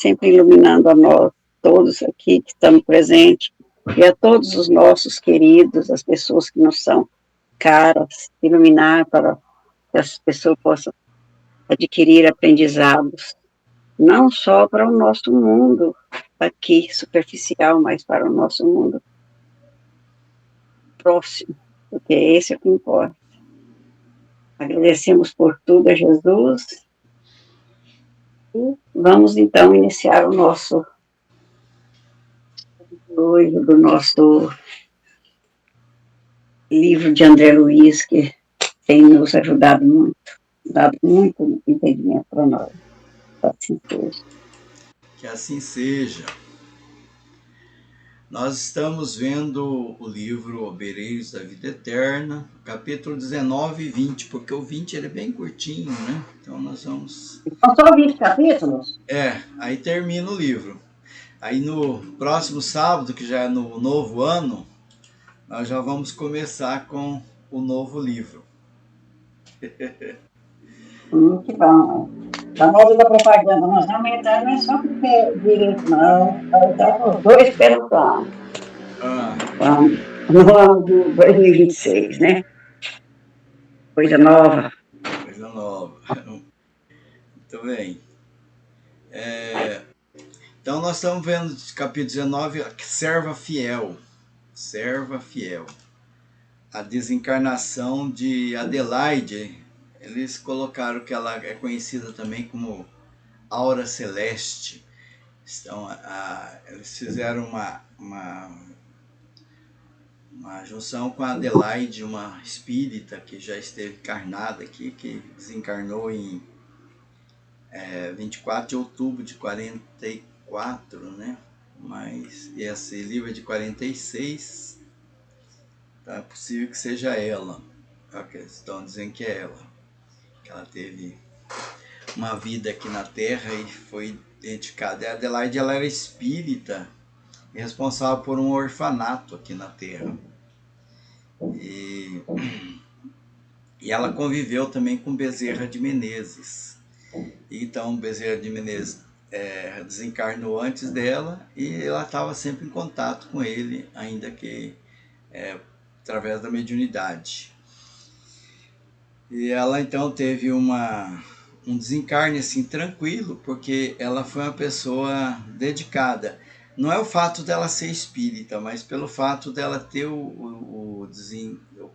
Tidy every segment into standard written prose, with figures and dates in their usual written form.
sempre iluminando a nós, todos aqui que estamos presentes, e a todos os nossos queridos, as pessoas que nos são caras, iluminar para que as pessoas possam adquirir aprendizados, não só para o nosso mundo aqui, superficial, mas para o nosso mundo próximo, porque esse é o que importa. Agradecemos por tudo a Jesus e vamos então iniciar o nosso hoje do nosso livro de André Luiz, que tem nos ajudado muito, dado muito entendimento para nós. Assim seja. Que assim seja. Nós estamos vendo o livro Obreiros da Vida Eterna, capítulo 19 e 20, porque o 20 ele é bem curtinho, né? Então nós vamos... São só 20 capítulos? Aí termina o livro. Aí no próximo sábado, que já é no novo ano, nós já vamos começar com o novo livro. Que bom. Estamos ouvindo a propaganda, nós vamos entrar, não é só porque direito, não. Vai entrar por dois pelo plano. No ano de 2026, né? Coisa nova. Coisa nova. Muito bem. Então nós estamos vendo capítulo 19, Serva Fiel. Serva Fiel. A desencarnação de Adelaide. Eles colocaram que ela é conhecida também como Aura Celeste. Então, eles fizeram uma junção com a Adelaide, uma espírita que já esteve encarnada aqui, que desencarnou em 24 de outubro de 44, né? Mas esse livro é de 46, então é possível que seja ela. Eles estão dizendo que é ela, que ela teve uma vida aqui na Terra e foi identificada. A Adelaide, ela era espírita, responsável por um orfanato aqui na Terra. E ela conviveu também com Bezerra de Menezes. Então Bezerra de Menezes desencarnou antes dela e ela estava sempre em contato com ele, ainda que através da mediunidade. E ela então teve um desencarne assim tranquilo, porque ela foi uma pessoa dedicada. Não é o fato dela ser espírita, mas pelo fato dela ter o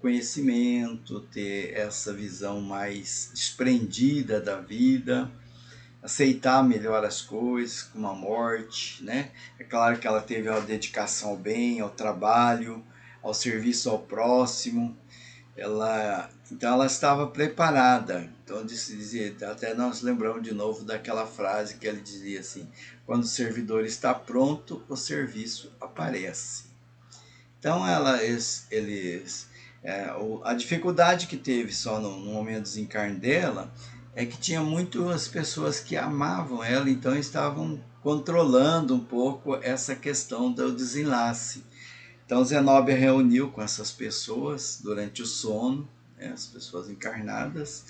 conhecimento, ter essa visão mais desprendida da vida, aceitar melhor as coisas, como a morte, né? É claro que ela teve a dedicação ao bem, ao trabalho, ao serviço ao próximo. Então ela estava preparada. Então dizia, até nós lembramos de novo daquela frase que ele dizia assim: quando o servidor está pronto, o serviço aparece. Então a dificuldade que teve só no momento do desencarne dela é que tinha muitas pessoas que amavam ela, então estavam controlando um pouco essa questão do desenlace. Então Zenobia reuniu com essas pessoas durante o sono, as pessoas encarnadas.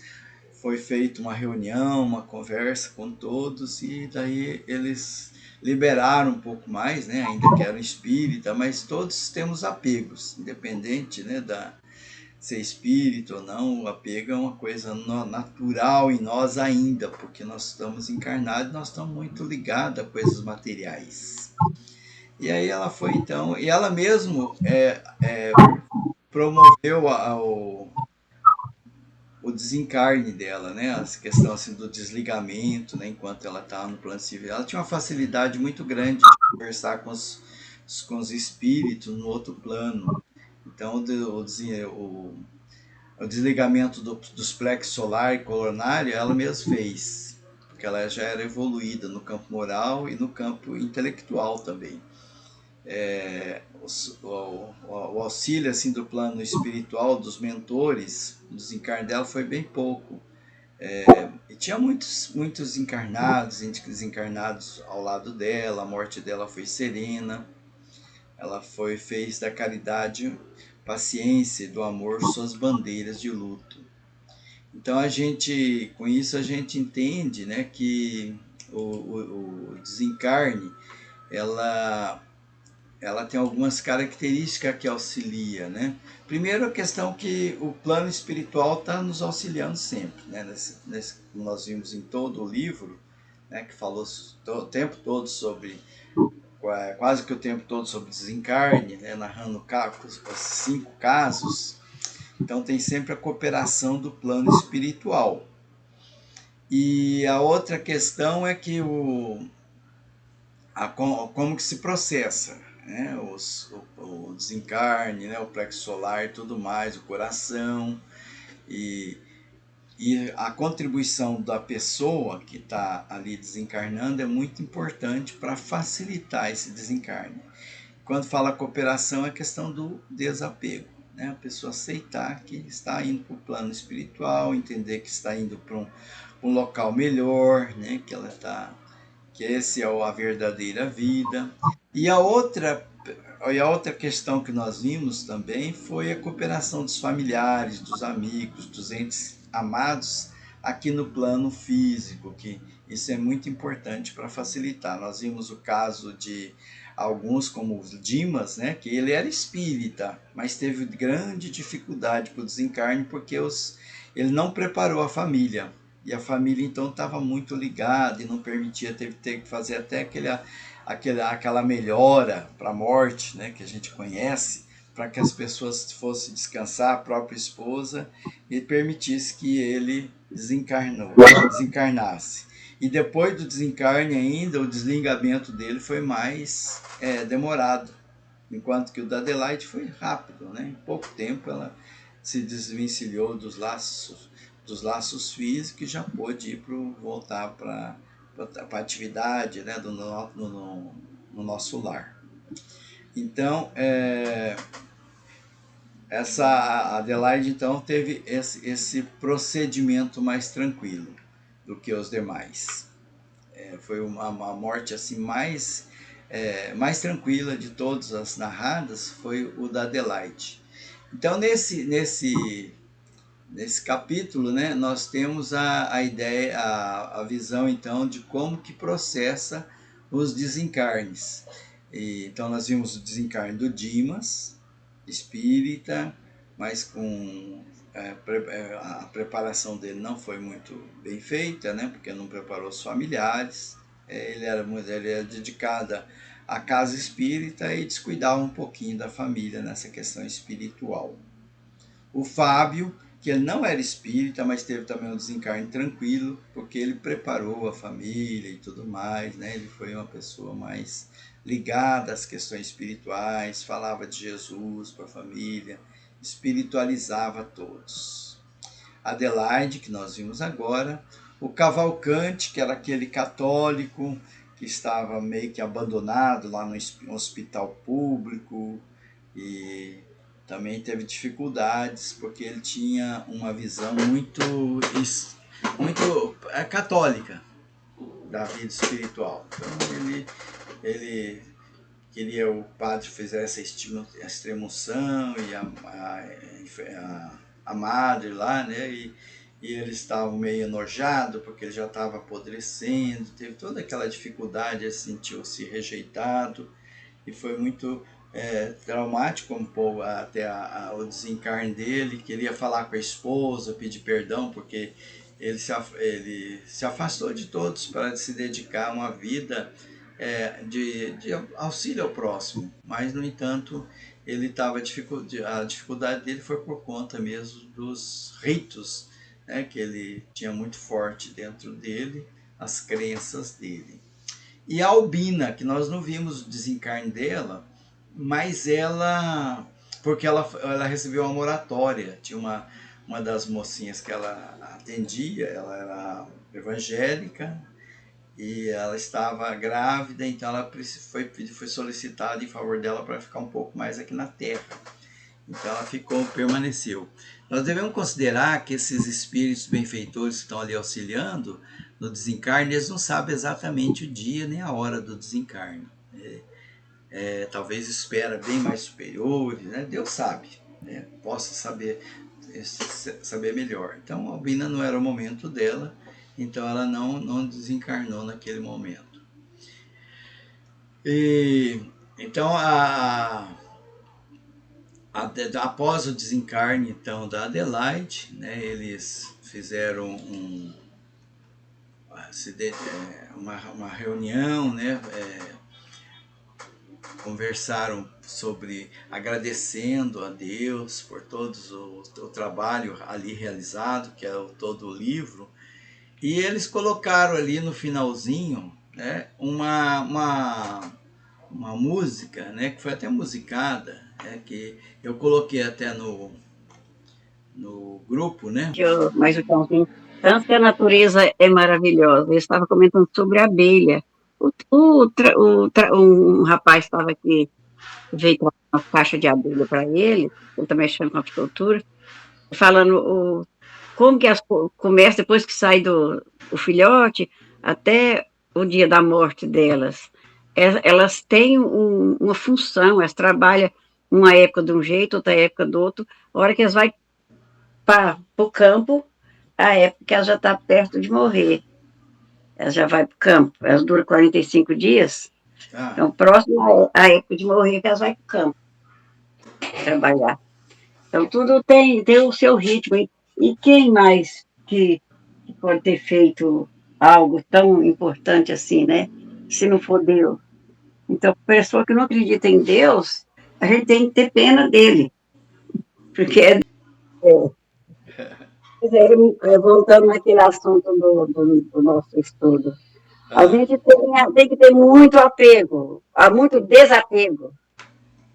Foi feita uma reunião, uma conversa com todos e daí eles liberaram um pouco mais, né? Ainda que eram espírita, mas todos temos apegos, independente, né, da ser espírito ou não. O apego é uma coisa natural em nós ainda, porque nós estamos encarnados, nós estamos muito ligados a coisas materiais. E aí ela foi então, e ela mesmo promoveu o desencarne dela, né? Essa questão assim do desligamento, né? Enquanto ela estava no plano civil, ela tinha uma facilidade muito grande de conversar com os espíritos no outro plano. Então o desligamento dos plexos solar e coronário ela mesma fez, porque ela já era evoluída no campo moral e no campo intelectual também. O auxílio assim do plano espiritual dos mentores, o desencarne dela foi bem pouco. E tinha muitos encarnados, desencarnados ao lado dela. A morte dela foi serena. Ela fez da caridade, paciência e do amor suas bandeiras de luto. Então com isso a gente entende, né, que o desencarne, ela tem algumas características que auxilia, né? Primeiro, a questão que o plano espiritual está nos auxiliando sempre, né? Nós vimos em todo o livro, né, que falou o tempo todo sobre, quase que o tempo todo sobre desencarne, né, narrando os 5 casos. Então tem sempre a cooperação do plano espiritual. E a outra questão é que como que se processa, né? O desencarne, né? O plexo solar e tudo mais, o coração, e, e a contribuição da pessoa que está ali desencarnando é muito importante para facilitar esse desencarne. Quando fala cooperação, é questão do desapego, né? A pessoa aceitar que está indo para o plano espiritual, entender que está indo para um local melhor, né? Que esse é a verdadeira vida. E a outra questão que nós vimos também foi a cooperação dos familiares, dos amigos, dos entes amados aqui no plano físico, que isso é muito importante para facilitar. Nós vimos o caso de alguns, como o Dimas, né, que ele era espírita, mas teve grande dificuldade para o desencarne porque ele não preparou a família. E a família então estava muito ligada e não permitia, teve que fazer até aquela melhora para a morte, né, que a gente conhece, para que as pessoas fossem descansar, a própria esposa, e permitisse que ele desencarnasse. E depois do desencarne ainda, o desligamento dele foi mais demorado, enquanto que o da Adelaide foi rápido, né? Em pouco tempo ela se desvencilhou dos laços físicos e já pôde voltar para a atividade, né, no nosso lar. Então, essa Adelaide então teve esse procedimento mais tranquilo do que os demais. Foi uma morte assim mais tranquila de todas as narradas, foi o da Adelaide. Então nesse capítulo, né, nós temos a ideia, a visão então de como que processa os desencarnes. Então nós vimos o desencarne do Dimas, espírita, mas com a preparação dele não foi muito bem feita, né, porque não preparou os familiares. Ele era dedicado à casa espírita e descuidava um pouquinho da família nessa questão espiritual. O Fábio, que ele não era espírita, mas teve também um desencarne tranquilo, porque ele preparou a família e tudo mais, né? Ele foi uma pessoa mais ligada às questões espirituais, falava de Jesus para a família, espiritualizava todos. Adelaide, que nós vimos agora, o Cavalcante, que era aquele católico que estava meio que abandonado lá no hospital público e também teve dificuldades porque ele tinha uma visão muito católica da vida espiritual. Então ele queria o padre fizesse a extremunção e a madre lá, né? E eles estavam meio enojados porque ele já estava apodrecendo, teve toda aquela dificuldade, sentiu-se rejeitado e foi muito traumático até o desencarne dele. Queria falar com a esposa, pedir perdão porque ele se afastou de todos para se dedicar a uma vida de auxílio ao próximo, mas no entanto ele estava a dificuldade dele foi por conta mesmo dos ritos, né, que ele tinha muito forte dentro dele, as crenças dele. E a Albina, que nós não vimos o desencarne dela, mas porque ela recebeu uma moratória. Tinha uma das mocinhas que ela atendia, ela era evangélica e ela estava grávida, então ela foi solicitada em favor dela para ficar um pouco mais aqui na Terra. Então ela permaneceu. Nós devemos considerar que esses espíritos benfeitores que estão ali auxiliando no desencarne, eles não sabem exatamente o dia nem a hora do desencarne. Talvez espera bem mais superiores, né? Deus sabe, né? Possa saber melhor. Então a Albina não era o momento dela então ela não desencarnou naquele momento. E então após o desencarne então da Adelaide, né, eles fizeram uma reunião, né, conversaram sobre agradecendo a Deus por todo o trabalho ali realizado, que é todo o livro, e eles colocaram ali no finalzinho, né, uma música, né, que foi até musicada, que eu coloquei até no grupo, né? Mas então, tanto que a natureza é maravilhosa. Eu estava comentando sobre a abelha. Um rapaz estava aqui, veio com uma caixa de abelha para ele está mexendo com a apicultura, falando como que começa depois que sai do o filhote até o dia da morte delas. Elas têm uma função, elas trabalham uma época de um jeito, outra época do outro. A hora que elas vão para o campo, a época que ela já está perto de morrer. Ela já vai para o campo. Elas duram 45 dias. Ah, Então, próximo à época de morrer, que elas vão para o campo trabalhar. Então, tudo tem o seu ritmo. E quem mais que pode ter feito algo tão importante assim, né? Se não for Deus. Então, pessoa que não acredita em Deus, a gente tem que ter pena dele. Porque voltando naquele assunto do nosso estudo, a ah, gente tem que ter muito apego, há muito desapego,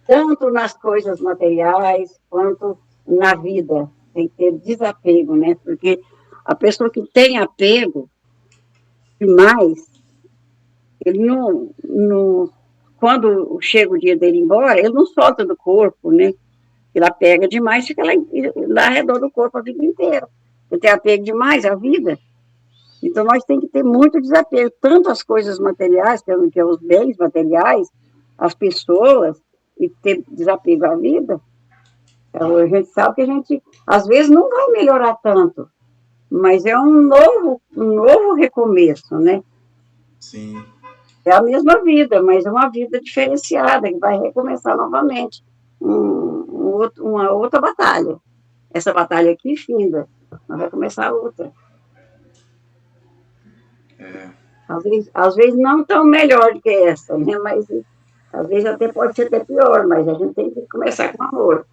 tanto nas coisas materiais quanto na vida. Tem que ter desapego, né? Porque a pessoa que tem apego demais, ele quando chega o dia dele ir embora, ele não solta do corpo, né? Ele apega demais, fica lá ao redor do corpo a vida inteira. Ele tem apego demais à vida. Então, nós temos que ter muito desapego, tanto às coisas materiais, que é os bens materiais, às pessoas, e ter desapego à vida. Então, a gente sabe que a gente, às vezes, não vai melhorar tanto, mas é um novo recomeço, né? sim. É a mesma vida, mas é uma vida diferenciada, que vai recomeçar novamente uma outra batalha. Essa batalha aqui finda, mas vai começar outra. É, Às vezes não tão melhor do que essa, né? Mas às vezes até pode ser até pior, mas a gente tem que começar com amor.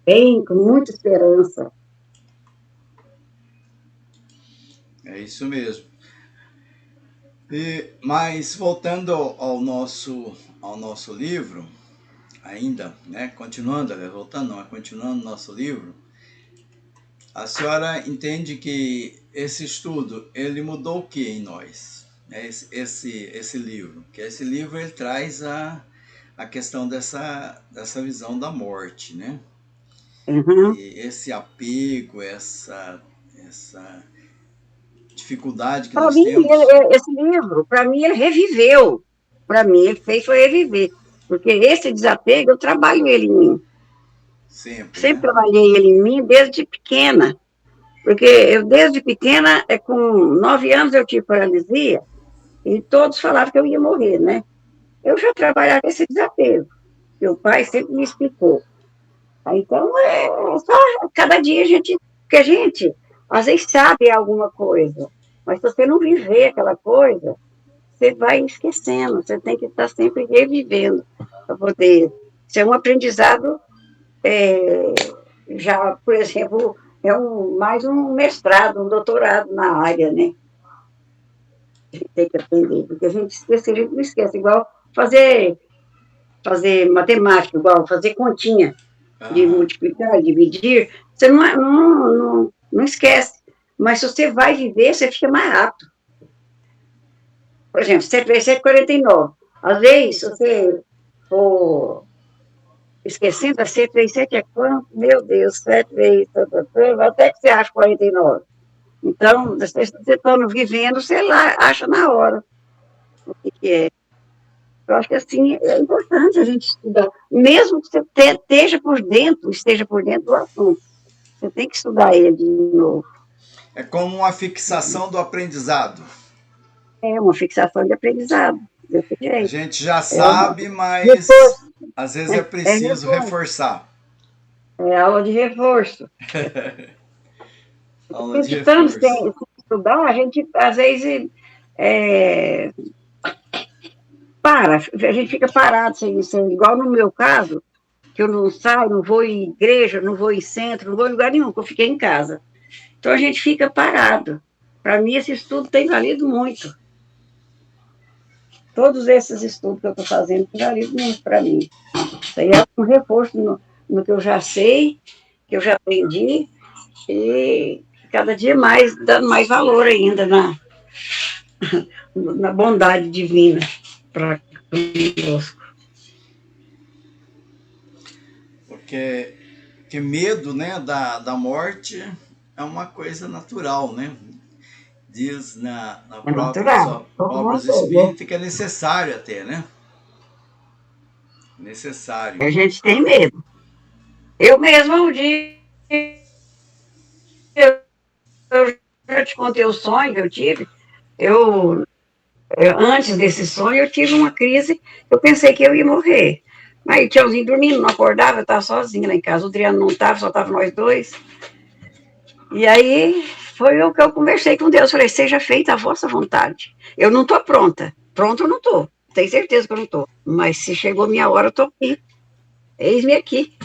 Bem, com muita esperança. é isso mesmo. Mas voltando ao nosso livro, ainda, né? Continuando, voltando, não, continuando nosso livro, a senhora entende que esse estudo, ele mudou o que em nós? Esse livro. Que esse livro, ele traz a questão dessa visão da morte, né? Uhum. E esse apego, essa dificuldade que Para nós mim, temos. esse livro, para mim, ele reviveu. Para mim, ele fez foi reviver. Porque esse desapego, eu trabalho ele em mim. Sempre, Sempre né? trabalhei ele em mim desde pequena. Porque eu, desde pequena, com 9 anos, eu tive paralisia, e todos falavam que eu ia morrer, né? Eu já trabalhava esse desapego. Meu pai sempre me explicou. Então, só cada dia a gente. Porque a gente, às vezes, sabe alguma coisa, mas se você não viver aquela coisa, você vai esquecendo. Você tem que estar sempre revivendo para poder ser um aprendizado. Já, por exemplo, mais um mestrado, um doutorado na área, né? A gente tem que aprender, porque a gente esquece, a gente não esquece. Igual fazer matemática, igual fazer continha de Aham. multiplicar, dividir, você não esquece. Mas se você vai viver, você fica mais rápido. Por exemplo, 7 vezes 7, 49. Às vezes, se você for esquecendo, 7 vezes 7 é quanto? Meu Deus, 7 vezes, até que você acha 49. Então, você estando vivendo, você lá acha na hora o que é. Eu acho que, assim, é importante a gente estudar, mesmo que você esteja por dentro do assunto. Você tem que estudar ele de novo. É como uma fixação do aprendizado. É uma fixação de aprendizado, desse A jeito. gente já É uma sabe, mas reforço, às vezes é é preciso reforço, reforçar. é aula de reforço. Aula A de gente tanto reforço. sem estudar, a gente às vezes é, a gente fica parado sem, igual no meu caso, que eu não saio, não vou em igreja, não vou em centro, não vou em lugar nenhum, que eu fiquei em casa. Então a gente fica parado. Para mim, esse estudo tem valido muito. Todos esses estudos que eu estou fazendo têm valido muito para mim. Isso aí é um reforço no que eu já sei, que eu já aprendi, e cada dia mais, dando mais valor ainda na bondade divina para conosco. Porque medo, né, da morte é uma coisa natural, né? Diz na É própria natural. sua Todo obras mundo tem, né? espíritas que é necessário até, né? Necessário. A gente tem medo. Eu mesma um dia, eu já te contei o sonho que eu tive. Eu, antes desse sonho, eu tive uma crise, eu pensei que eu ia morrer. Aí o tiozinho dormindo, não acordava, eu estava sozinha lá em casa. O Adriano não estava, só estava nós dois. E aí foi o que eu conversei com Deus. Falei, seja feita a vossa vontade. Eu não estou pronta. Pronta eu não estou. Tenho certeza que eu não estou. Mas se chegou a minha hora, eu estou aqui. Eis-me aqui.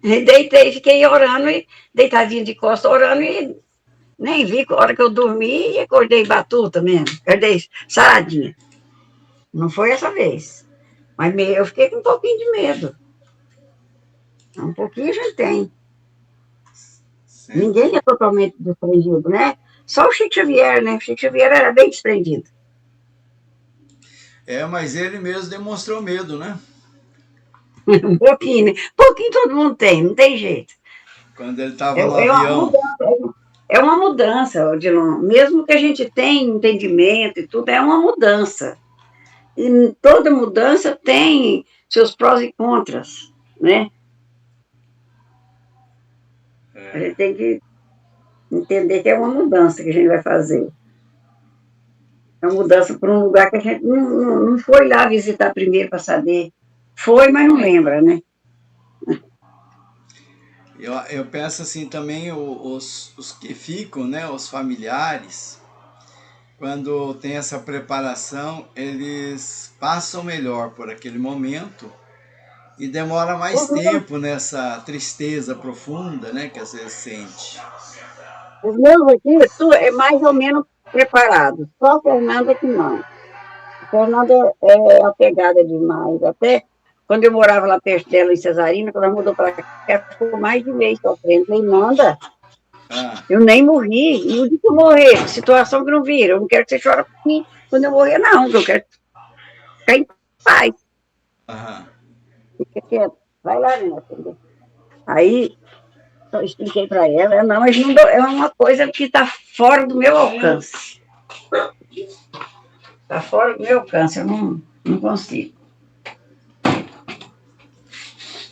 E deitei, fiquei orando, e deitadinha de costas, orando, e nem vi a hora que eu dormi, e acordei batuta mesmo. Acordei saradinha. Não foi essa vez. Mas eu fiquei com um pouquinho de medo. Um pouquinho a gente tem. Sempre. Ninguém é totalmente desprendido, né? Só o Chico Xavier, né? O Chico Xavier era bem desprendido. É, mas ele mesmo demonstrou medo, né? Um pouquinho, né? Um pouquinho todo mundo tem, não tem jeito. Quando ele estava no É uma avião. mudança, é uma mudança, Odilon. Mesmo que a gente tenha entendimento e tudo, é uma mudança. E toda mudança tem seus prós e contras, né? A É, gente tem que entender que é uma mudança que a gente vai fazer. É uma mudança para um lugar que a gente não foi lá visitar primeiro para saber. Foi, mas não lembra, né? eu penso assim também, os que ficam, né? Os familiares, quando tem essa preparação, eles passam melhor por aquele momento e demora mais tempo nessa tristeza profunda, né? Que às vezes sente. Os meus aqui, tu é mais ou menos preparado. Só a Fernanda que não. A Fernanda é apegada demais. Até quando eu morava lá perto dela, em Cesarina, quando ela mudou para cá, ela ficou mais de mês sofrendo. Falei, Nanda, Ah, eu nem morri. E o dia que eu morrer, situação que não vira. Eu não quero que você chore por mim quando eu morrer, não. Eu quero ficar em paz. aham. Fica quieto. Vai lá, minha filha. Aí eu expliquei para ela, não, mas não, é uma coisa que está fora do meu alcance. Está fora do meu alcance, eu não consigo.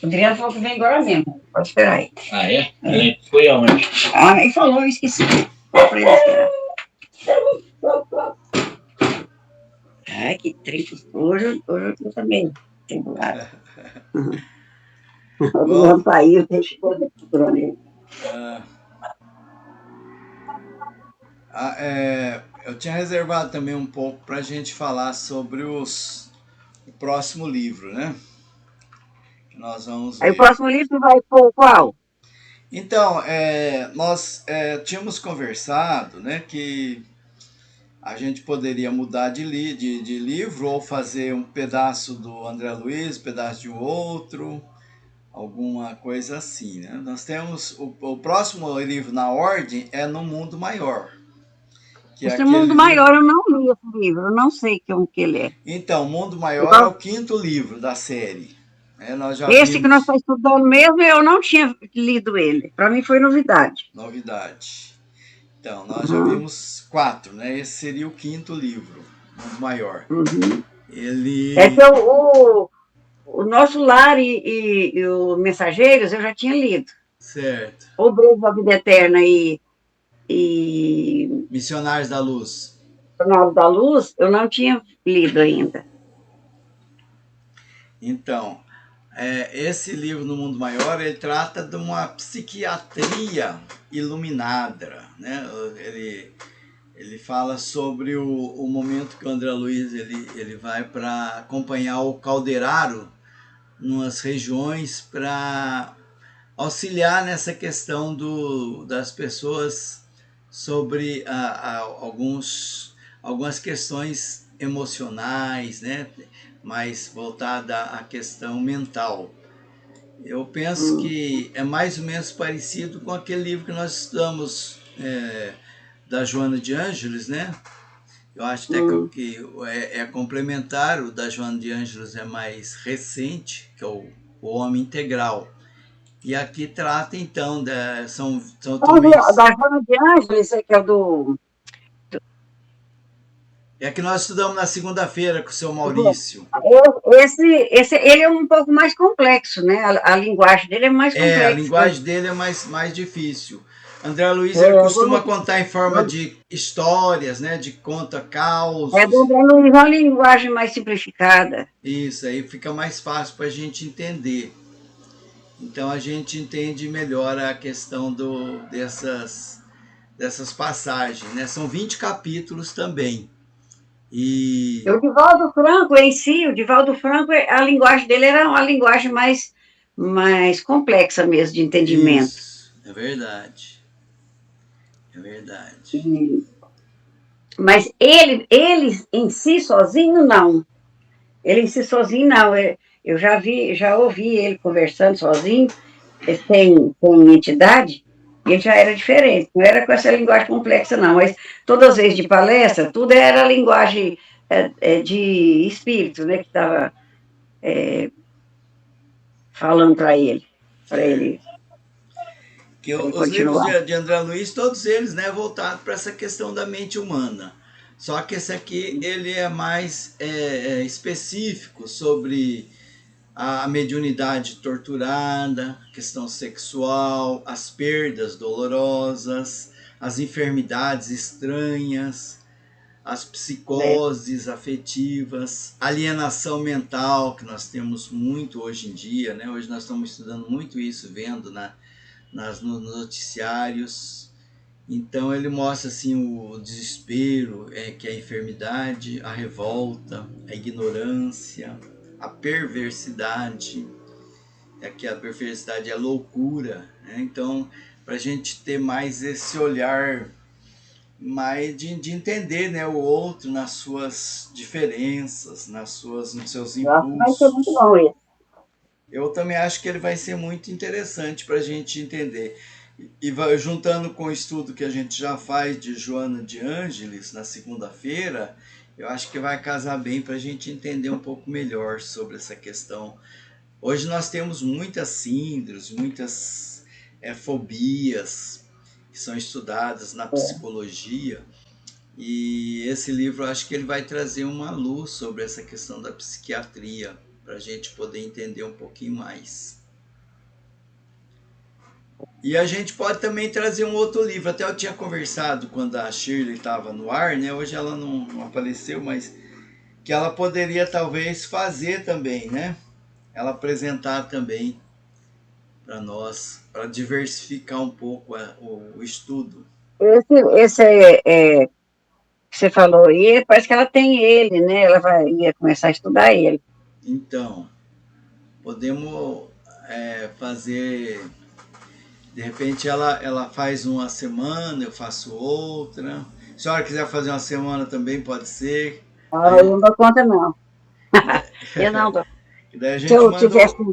O Adriano falou que vem agora mesmo. Pode esperar aí. Ah, é? Ele foi aonde? Ah, ele falou, eu esqueci. Para ele esperar. Ai, que triste. Hoje eu também tenho lá. Uhum. O Bom, Adriano saiu, deixou o ele. ah, eu tinha reservado também um pouco para a gente falar sobre o próximo livro, né? Que nós vamos Aí o ver. próximo livro vai por qual? Então, nós tínhamos conversado, né, que a gente poderia mudar de livro ou fazer um pedaço do André Luiz, um pedaço de outro, alguma coisa assim, né? Nós temos o próximo livro na ordem é No Mundo Maior, que é Esse aquele Mundo livro. Maior, eu não li esse livro, eu não sei que ele é. Então, O Mundo Maior é Igual o quinto livro da série. Nós já esse que nós vimos estamos estudando mesmo, eu não tinha lido ele. Para mim foi novidade. novidade. Então, nós já Uhum, vimos quatro, né? Esse seria o quinto livro, Mundo Maior. uhum. É que Ele. o Nosso Lar e o Mensageiros eu já tinha lido. Certo. O Brejo da Vida Eterna e Missionários da Luz. Jornal da Luz, eu não tinha lido ainda. Então, esse livro No Mundo Maior, ele trata de uma psiquiatria iluminada, né? Ele fala sobre o momento que o André Luiz ele vai para acompanhar o Calderaro nas regiões para auxiliar nessa questão das pessoas sobre algumas questões emocionais, né? Mais voltada à questão mental. Eu penso que é mais ou menos parecido com aquele livro que nós estudamos da Joana de Ângeles, né? Eu acho até que é complementar, o da Joana de Ângeles é mais recente, que é o Homem Integral. E aqui trata, então, são também... Da Joana de Ângeles, que é o do... É que nós estudamos na segunda-feira com o seu Maurício. Ele é um pouco mais complexo, né? A linguagem dele é mais A complexa. linguagem dele é mais difícil. André Luiz, ele costuma contar em forma de histórias, né? De conta causos. Do André Luiz é uma linguagem mais simplificada. Isso, aí fica mais fácil para a gente entender. Então a gente entende melhor a questão dessas passagens, né? São 20 capítulos também. E o Divaldo Franco em si, a linguagem dele era uma linguagem mais complexa mesmo de entendimento. Isso, é verdade. É verdade. Mas ele em si sozinho, não. Ele em si sozinho, não. Eu já ouvi ele conversando sozinho, sem entidade, e ele já era diferente. Não era com essa linguagem complexa, não. Mas todas as vezes de palestra, tudo era linguagem de espírito, né? Que estava falando para ele. Que os livros de André Luiz, todos eles, né, voltados para essa questão da mente humana. Só que esse aqui ele é mais específico sobre a mediunidade torturada, questão sexual, as perdas dolorosas, as enfermidades estranhas, as psicoses afetivas, alienação mental, que nós temos muito hoje em dia, né? Hoje nós estamos estudando muito isso, vendo nos noticiários. Então ele mostra assim o desespero, que é a enfermidade, a revolta, a ignorância, a perversidade, que a perversidade é a loucura, né? Então, para a gente ter mais esse olhar mais de entender, né, o outro nas suas diferenças, nos seus impulsos. Vai ser muito bom isso. Eu também acho que ele vai ser muito interessante para a gente entender. E juntando com o estudo que a gente já faz de Joana de Ângeles na segunda-feira, eu acho que vai casar bem para a gente entender um pouco melhor sobre essa questão. Hoje nós temos muitas síndromes, muitas fobias que são estudadas na psicologia, e esse livro eu acho que ele vai trazer uma luz sobre essa questão da psiquiatria, para a gente poder entender um pouquinho mais. E a gente pode também trazer um outro livro. Até eu tinha conversado quando a Shirley estava no ar, né? Hoje ela não apareceu, mas que ela poderia talvez fazer também, né? Ela apresentar também para nós, para diversificar um pouco o estudo. Esse que você falou aí, parece que ela tem ele, né? Ela ia começar a estudar ele. Então, podemos fazer... De repente ela faz uma semana, eu faço outra. Se a senhora quiser fazer uma semana também, pode ser. Eu não dou conta, não. Eu não dou. E daí a gente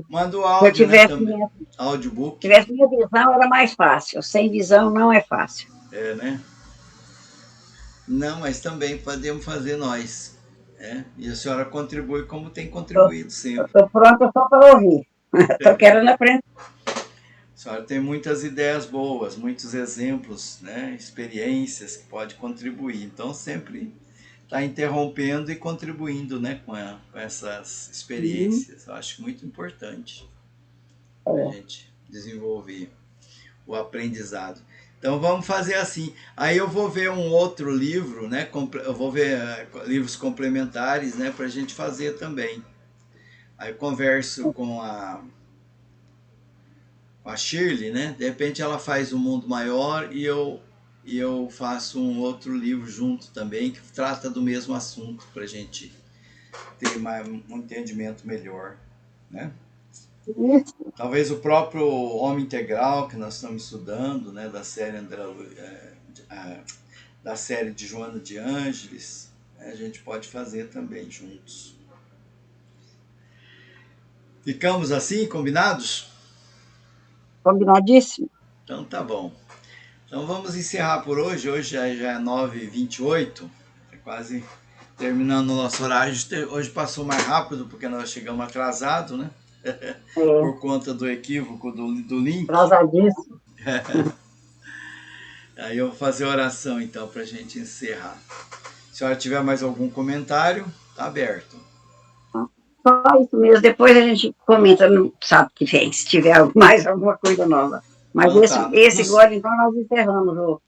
manda o áudio, né, também. Audiobook. Se tivesse minha visão, era mais fácil. Sem visão não é fácil. Né? Não, mas também podemos fazer nós. E a senhora contribui como tem contribuído sempre. Estou pronta só para ouvir. Estou querendo aprender. A senhora tem muitas ideias boas, muitos exemplos, né, experiências que pode contribuir. Então, sempre está interrompendo e contribuindo, né, com essas experiências. Eu acho muito importante a gente desenvolver o aprendizado. Então vamos fazer assim. Aí eu vou ver um outro livro, né? Eu vou ver livros complementares, né? Para a gente fazer também. Aí eu converso com a Shirley, né? De repente ela faz um mundo maior e eu faço um outro livro junto também que trata do mesmo assunto para a gente ter um entendimento melhor, né? Isso. Talvez o próprio Homem Integral que nós estamos estudando, né? Da série da série de Joana de Ângeles, né, a gente pode fazer também juntos. Ficamos assim, combinados? Combinadíssimo. Então tá bom. Então vamos encerrar por hoje. Hoje já é 9h28, é quase terminando o nosso horário. Hoje passou mais rápido porque nós chegamos atrasados, né? Por conta do equívoco do link. Atrasadíssimo. Aí eu vou fazer a oração então para a gente encerrar. Se a senhora tiver mais algum comentário, tá aberto. Só isso mesmo. Depois a gente comenta no sábado que vem, se tiver mais alguma coisa nova. Mas Então, tá. esse agora, então, nós encerramos o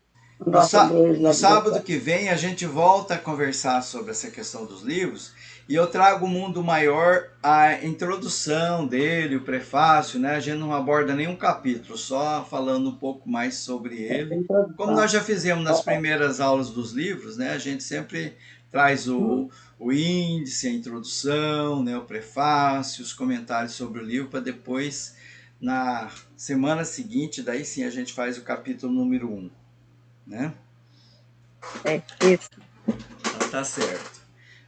nosso No sábado que vem a gente volta a conversar sobre essa questão dos livros e eu trago o Mundo Maior, a introdução dele, o prefácio, né? A gente não aborda nenhum capítulo, só falando um pouco mais sobre ele. Como nós já fizemos nas primeiras aulas dos livros, né? A gente sempre traz o índice, a introdução, né? O prefácio, os comentários sobre o livro, para depois, na semana seguinte, daí sim a gente faz o capítulo número 1. Né? Isso. Então tá certo.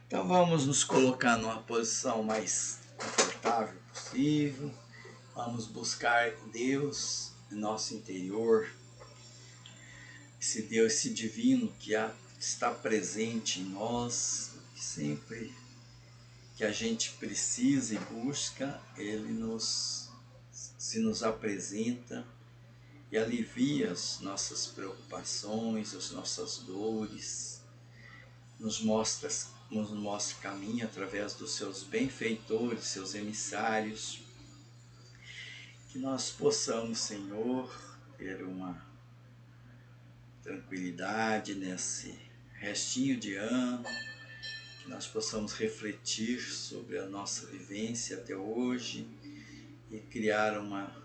Então vamos nos colocar numa posição mais confortável possível. Vamos buscar Deus em nosso interior. Esse Deus, esse divino que está presente em nós, que sempre que a gente precisa e busca, Ele se nos apresenta e alivia as nossas preocupações, as nossas dores, nos mostra caminho através dos seus benfeitores, seus emissários, que nós possamos, Senhor, ter uma tranquilidade nesse restinho de ano, que nós possamos refletir sobre a nossa vivência até hoje e criar uma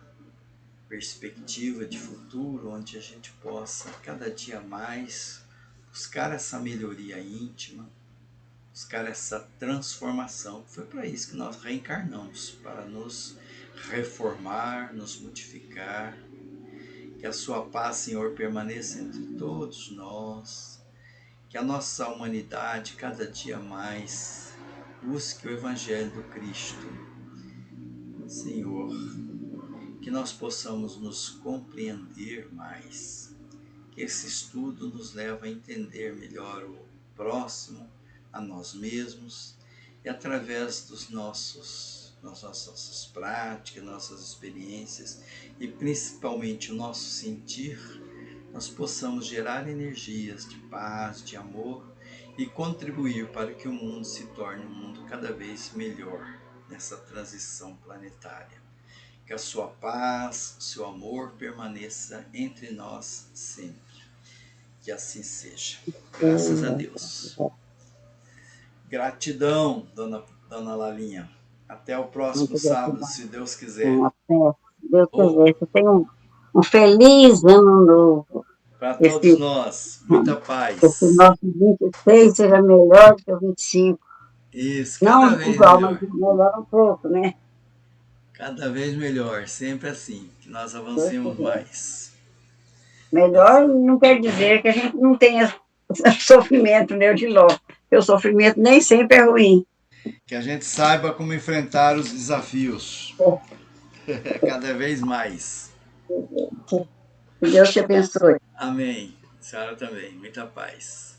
perspectiva de futuro onde a gente possa cada dia mais buscar essa melhoria íntima, buscar essa transformação. Foi para isso que nós reencarnamos, para nos reformar, nos modificar. Que a sua paz, Senhor, permaneça entre todos nós. Que a nossa humanidade cada dia mais busque o Evangelho do Cristo. Senhor, que nós possamos nos compreender mais. Que esse estudo nos leve a entender melhor o próximo, a nós mesmos, e através das nossas práticas, nossas experiências e principalmente o nosso sentir, nós possamos gerar energias de paz, de amor e contribuir para que o mundo se torne um mundo cada vez melhor nessa transição planetária. Que a sua paz, o seu amor permaneça entre nós sempre. Que assim seja. Graças a Deus. Gratidão, dona Lalinha. Até o próximo sábado, se Deus quiser. Até, se Deus quiser. Você tem um feliz ano novo. Para todos nós, muita paz. Que o nosso 26 seja melhor do que o 25. Isso, cada vez igual, melhor. Mas melhor um pouco, né? Cada vez melhor, sempre assim, que nós avancemos mais. Melhor não quer dizer que a gente não tenha sofrimento, né, de Ló. Porque o sofrimento nem sempre é ruim. Que a gente saiba como enfrentar os desafios. Cada vez mais. Que Deus te abençoe. Amém. A senhora também. Muita paz.